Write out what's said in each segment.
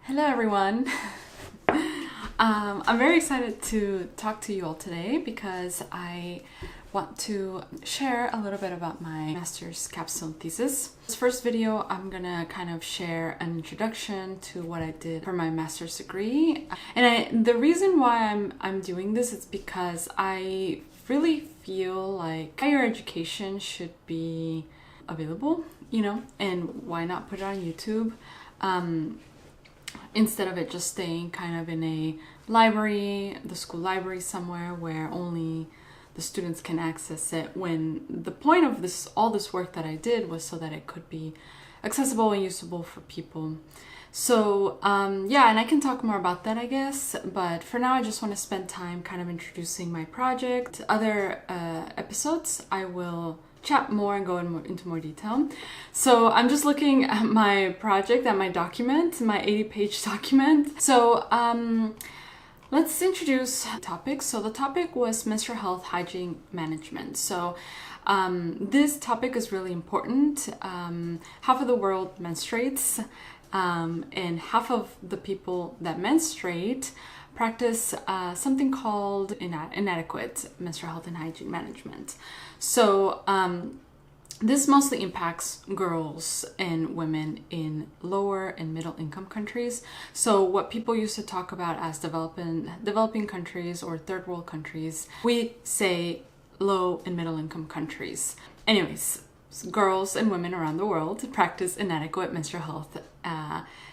Hello everyone. I'm very excited to talk to you all today because I want to share a little bit about my master's capstone thesis. This first video, I'm gonna kind of share an introduction to what I did for my master's degree. And the reason why I'm doing this is because I really feel like higher education should be available, and why not put it on YouTube? Instead of it just staying kind of in a library, the school library somewhere where only the students can access it, when the point of all this work that I did was so that it could be accessible and usable for people. So yeah, and I can talk more about that, I guess, but for now I just want to spend time kind of introducing my project. Other episodes I will chat more and go into more detail. So I'm just looking at my project, at my document, my 80-page document. So let's introduce topics. So the topic was menstrual health, hygiene, management. So this topic is really important. Half of the world menstruates, and half of the people that menstruate practice something called inadequate menstrual health and hygiene management. So this mostly impacts girls and women in lower and middle income countries. So what people used to talk about as developing countries or third world countries, we say low and middle income countries. Anyways, girls and women around the world practice inadequate menstrual health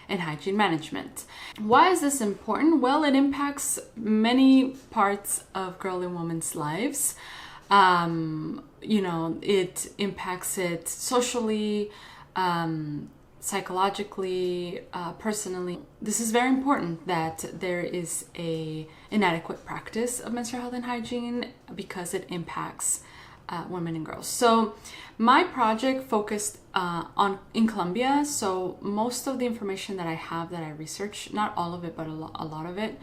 and hygiene management. Why is this important? Well, it impacts many parts of girl and women's lives. It impacts it socially, psychologically, personally. This is very important that there is an inadequate practice of menstrual health and hygiene because it impacts women and girls. So my project focused in Colombia. So most of the information that I have that I researched, not all of it, but a lot of it,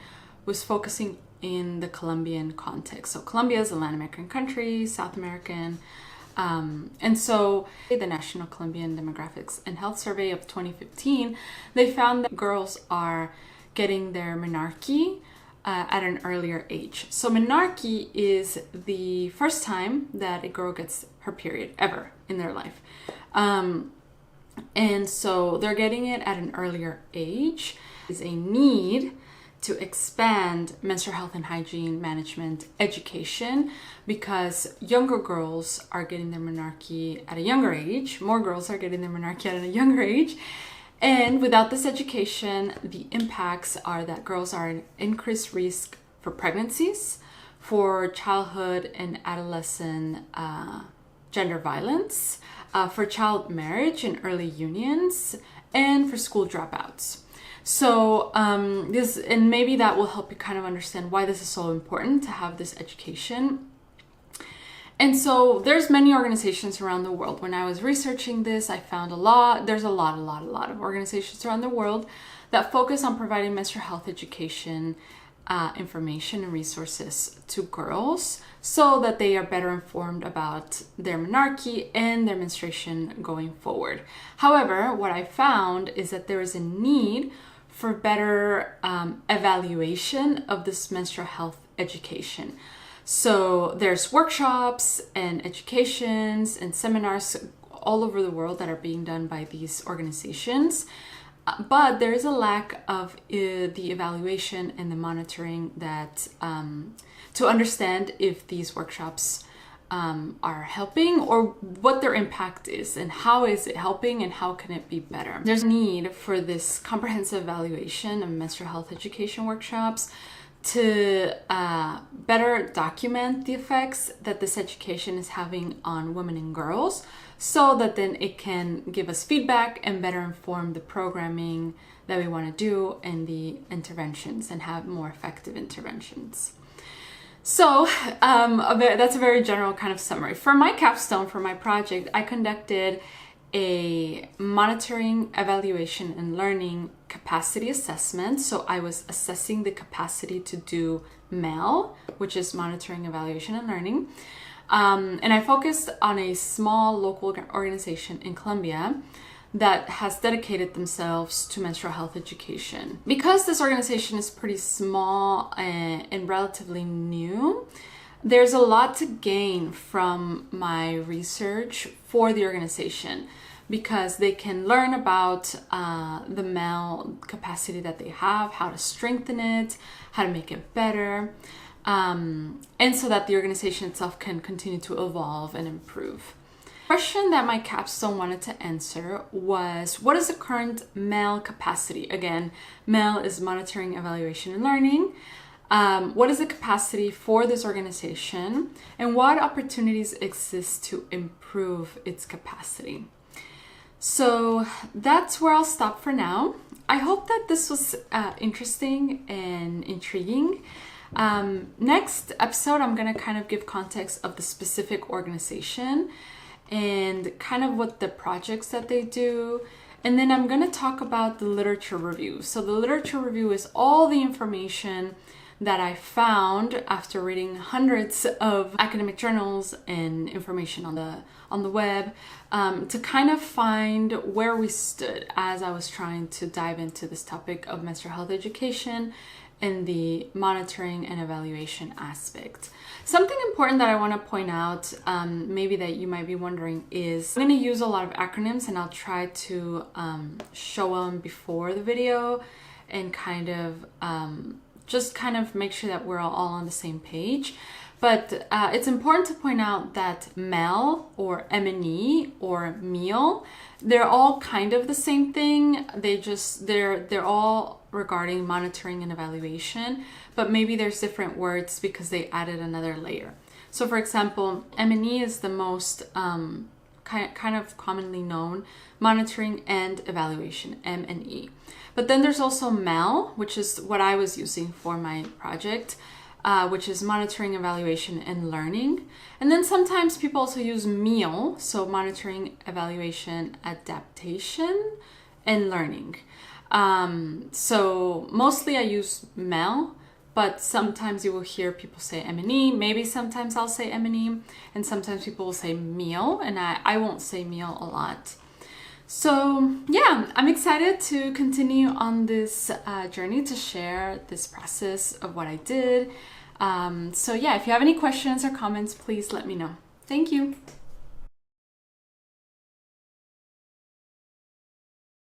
was focusing in the Colombian context. So Colombia is a Latin American country, South American. And so the National Colombian Demographics and Health Survey of 2015, they found that girls are getting their menarche at an earlier age. So menarche is the first time that a girl gets her period ever in their life. And so they're getting it at an earlier age. Is a need to expand menstrual health and hygiene management education because younger girls are getting their menarche at a younger age. More girls are getting their menarche at a younger age. And without this education, the impacts are that girls are at increased risk for pregnancies, for childhood and adolescent gender violence, for child marriage and early unions, and for school dropouts. So and maybe that will help you kind of understand why this is so important to have this education. And so there's many organizations around the world. When I was researching this, I found there's a lot of organizations around the world that focus on providing menstrual health education, information and resources to girls so that they are better informed about their menarche and their menstruation going forward. However, what I found is that there is a need for better evaluation of this menstrual health education. So there's workshops and educations and seminars all over the world that are being done by these organizations. But there is a lack of the evaluation and the monitoring that to understand if these workshops are helping or what their impact is and how is it helping and how can it be better. There's a need for this comprehensive evaluation of menstrual health education workshops to better document the effects that this education is having on women and girls so that then it can give us feedback and better inform the programming that we want to do and the interventions and have more effective interventions. So that's a very general kind of summary. For my capstone, for my project, I conducted a monitoring, evaluation, and learning capacity assessment. So I was assessing the capacity to do MEL, which is monitoring, evaluation, and learning. And I focused on a small local organization in Colombia that has dedicated themselves to menstrual health education. Because this organization is pretty small and relatively new, there's a lot to gain from my research for the organization, because they can learn about the male capacity that they have, how to strengthen it, how to make it better, and so that the organization itself can continue to evolve and improve. The question that my capstone wanted to answer was, what is the current male capacity? Again, male is monitoring, evaluation, and learning. What is the capacity for this organization, and what opportunities exist to improve its capacity? So that's where I'll stop for now. I hope that this was interesting and intriguing. Next episode, I'm going to kind of give context of the specific organization and kind of what the projects that they do. And then I'm going to talk about the literature review. So the literature review is all the information that I found after reading hundreds of academic journals and information on the web, to kind of find where we stood as I was trying to dive into this topic of menstrual health education and the monitoring and evaluation aspect. Something important that I want to point out, maybe that you might be wondering, is I'm going to use a lot of acronyms, and I'll try to show them before the video and kind of just kind of make sure that we're all on the same page. But it's important to point out that MEL or M&E or meal, they're all kind of the same thing. They're all regarding monitoring and evaluation, but maybe there's different words because they added another layer. So for example, M&E is the most kind of commonly known, monitoring and evaluation, M&E. But then there's also MEL, which is what I was using for my project, which is monitoring, evaluation, and learning. And then sometimes people also use MEAL, so monitoring, evaluation, adaptation, and learning. So mostly I use MEL, but sometimes you will hear people say M&E. Maybe sometimes I'll say M&E, and sometimes people will say MEAL, and I won't say MEAL a lot. So yeah, I'm excited to continue on this journey to share this process of what I did. So yeah, if you have any questions or comments, please let me know. Thank you.